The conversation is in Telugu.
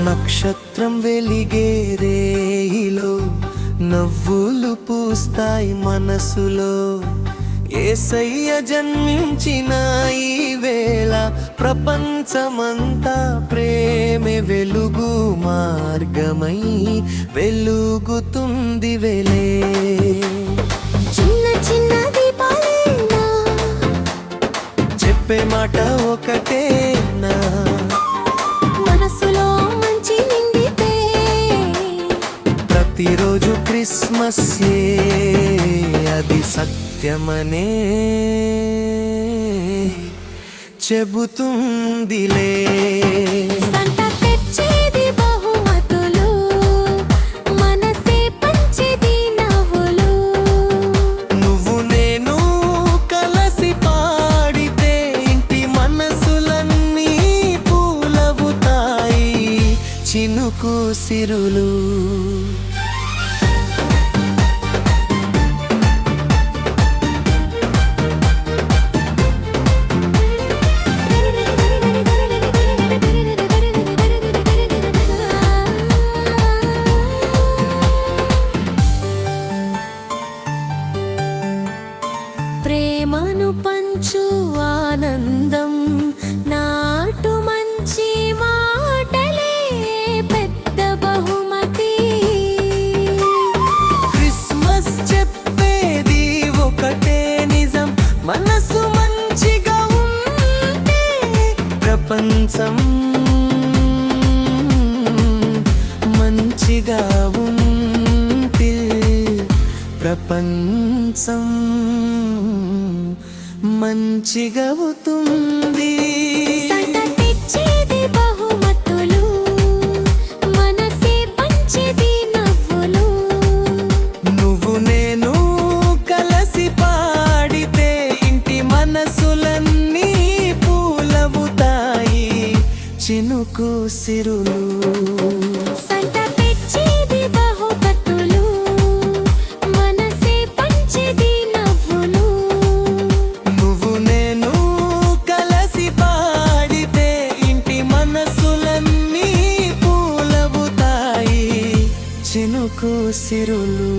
నక్షత్రం వెలిగే రేయిలో నవ్వులు పూస్తాయి మనసులో. యేసయ్య జన్మించిన ఈ వేళ ప్రపంచమంతా ప్రేమే వెలుగు మార్గమై వెలుగుతుంది వెలే. చిన్న చిన్న దీపాలేనా చెప్పే మాట ఒకటేనా, మనసులో మంచి నిండితే ప్రతిరోజు క్రిస్మస్ అది సత్యమనే చెబుతుందిలే. సంత తెచ్చేది బహుమతులు, మనసే పంచేది నవ్వులు. నువ్వు నేను కలిసి పాడితే ఇంటి మనసులన్నీ పూలవుతాయి చినుకు సిరులు. ప్రేమను పంచు ఆనందం, నాటు మంచి మాటలే పెద్ద బహుమతి. క్రిస్మస్ చెప్పేది ఒకటే నిజం, మనసు మంచిగా ఉంటే ప్రపంచం మంచిగా ఉంటే ప్రపంచం మంచిగా అవుతుంది. సంత తెచ్చేది బహుమతులు, మనసే పంచేది నవ్వులు. నువ్వు నేను కలిసి పాడితే ఇంటి మనసులన్నీ పూలవుతాయి చినుకు సిరులు. సంత తెచ్చేది బహుమతులు, మనసే పంచేది నవ్వులు. నువ్వు నేను కలిసి పాడితే ఇంటి మనసులన్నీ పూలవుతాయి చినుకు సిరులు.